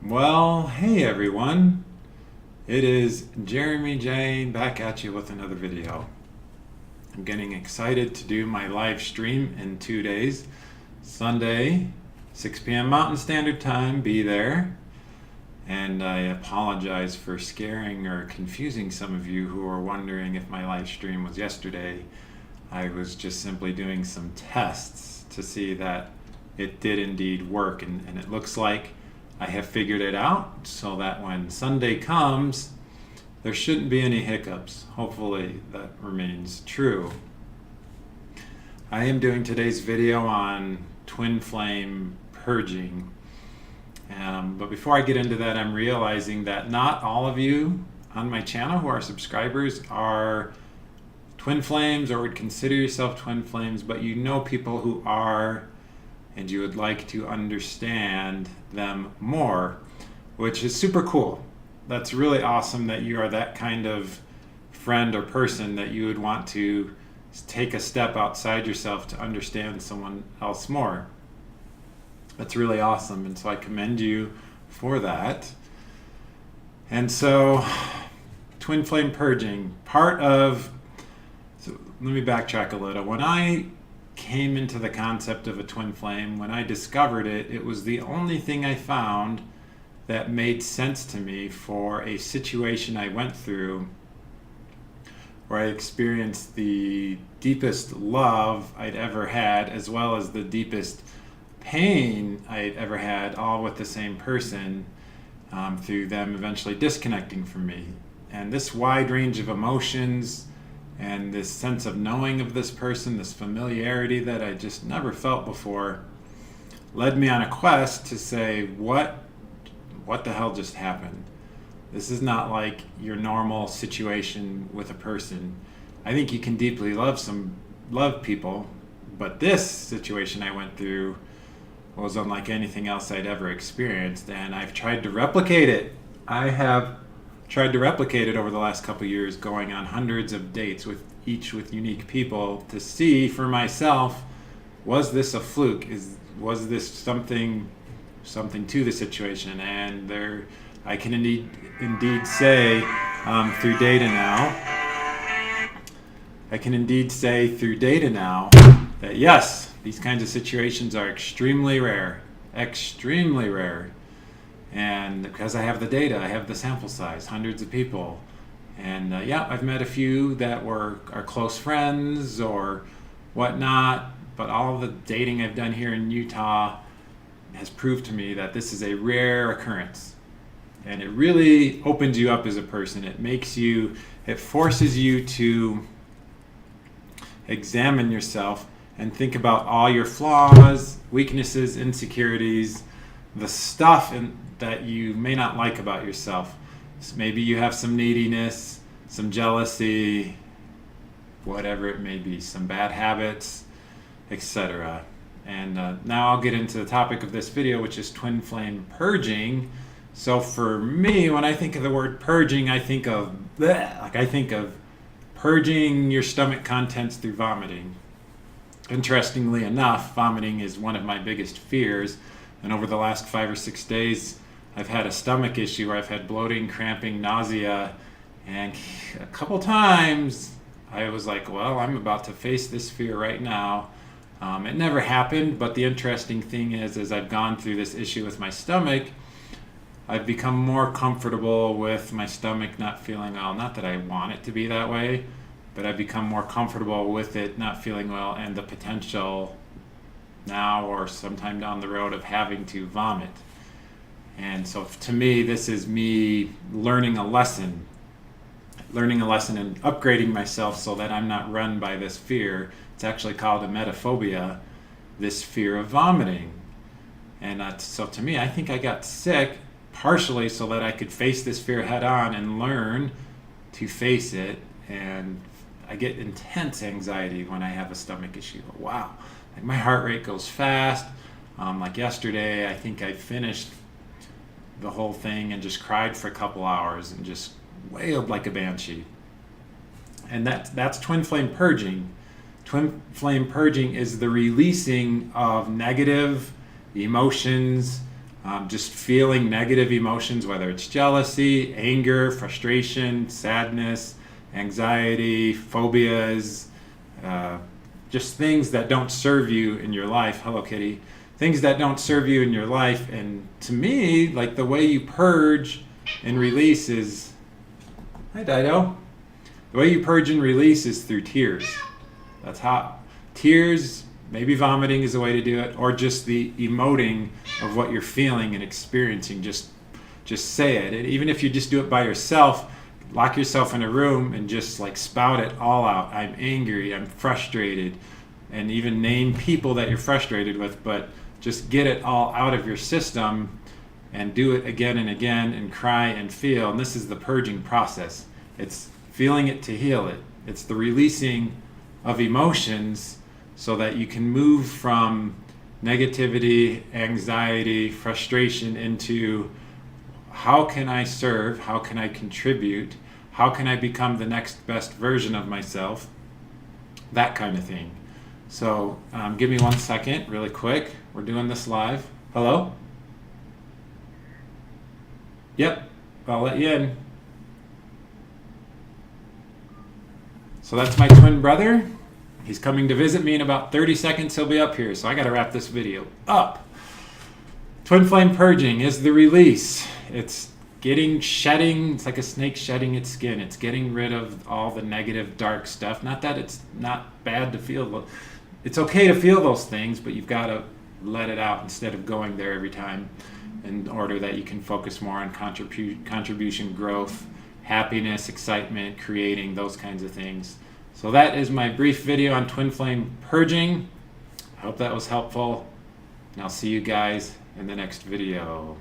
Well, hey everyone. It is Jeremy Jane back at you with another video. I'm getting excited to do my live stream in 2 days. Sunday, 6 p.m. Mountain Standard Time, be there. And I apologize for scaring or confusing some of you who are wondering if my live stream was yesterday. I was just simply doing some tests to see that it did indeed work, and it looks like I have figured it out so that when Sunday comes, there shouldn't be any hiccups. Hopefully that remains true. I am doing today's video on twin flame purging. But before I get into that, I'm realizing that not all of you on my channel who are subscribers are twin flames or would consider yourself twin flames, but you know people who are, and you would like to understand them more, which is super cool. That's really awesome that you are that kind of friend or person that you would want to take a step outside yourself to understand someone else more. That's really awesome, and so I commend you for that. And so, twin flame purging, so let me backtrack a little. When I came into the concept of a twin flame, when I discovered it, it was the only thing I found that made sense to me for a situation I went through where I experienced the deepest love I'd ever had, as well as the deepest pain I'd ever had, all with the same person, through them eventually disconnecting from me. And this wide range of emotions and this sense of knowing of this person, this familiarity that I just never felt before, led me on a quest to say, what the hell just happened? This is not like your normal situation with a person. I think you can deeply love people, but this situation I went through was unlike anything else I'd ever experienced, and I've tried to replicate it. I have tried to replicate it over the last couple of years, going on hundreds of dates with unique people to see for myself, was this a fluke? Was this something to the situation? And I can indeed say through data now that yes, these kinds of situations are extremely rare. And because I have the data, I have the sample size, hundreds of people. And I've met a few that are close friends or whatnot, but all the dating I've done here in Utah has proved to me that this is a rare occurrence. And it really opens you up as a person. It forces you to examine yourself and think about all your flaws, weaknesses, insecurities, the stuff that you may not like about yourself. So maybe you have some neediness, some jealousy, whatever it may be, some bad habits, etc. And now I'll get into the topic of this video, which is twin flame purging. So for me, when I think of the word purging, I think of purging your stomach contents through vomiting. Interestingly enough, vomiting is one of my biggest fears, and over the last 5 or 6 days, I've had a stomach issue where I've had bloating, cramping, nausea, and a couple times I was like, well, I'm about to face this fear right now. It never happened, but the interesting thing is, as I've gone through this issue with my stomach, I've become more comfortable with my stomach not feeling well. Not that I want it to be that way, but I've become more comfortable with it not feeling well and the potential now or sometime down the road of having to vomit. And so to me, this is me learning a lesson and upgrading myself so that I'm not run by this fear. It's actually called a metaphobia, this fear of vomiting. And so to me, I think I got sick partially so that I could face this fear head on and learn to face it. And I get intense anxiety when I have a stomach issue. Wow, like my heart rate goes fast. Like yesterday, I think I finished the whole thing and just cried for a couple hours and just wailed like a banshee. And that's twin flame purging. Twin flame purging is the releasing of negative emotions, just feeling negative emotions, whether it's jealousy, anger, frustration, sadness, anxiety, phobias, just things that don't serve you in your life. Hello, Kitty. Things that don't serve you in your life. And to me, like, the way you purge and release is, hi Dido. The way you purge and release is through tears. That's how. Tears, maybe vomiting is a way to do it, or just the emoting of what you're feeling and experiencing. Just say it. And even if you just do it by yourself, lock yourself in a room and just like spout it all out. I'm angry, I'm frustrated, and even name people that you're frustrated with, but just get it all out of your system and do it again and again and cry and feel. And this is the purging process. It's feeling it to heal it. It's the releasing of emotions so that you can move from negativity, anxiety, frustration into how can I serve? How can I contribute? How can I become the next best version of myself? That kind of thing. So give me 1 second, really quick. We're doing this live. Hello? Yep, I'll let you in. So that's my twin brother. He's coming to visit me in about 30 seconds. He'll be up here, so I got to wrap this video up. Twin flame purging is the release. It's shedding. It's like a snake shedding its skin. It's getting rid of all the negative, dark stuff. Not that it's not bad to feel. It's okay to feel those things, but you've got to let it out instead of going there every time, in order that you can focus more on contribution, growth, happiness, excitement, creating, those kinds of things. So that is my brief video on twin flame purging. I hope that was helpful, and I'll see you guys in the next video.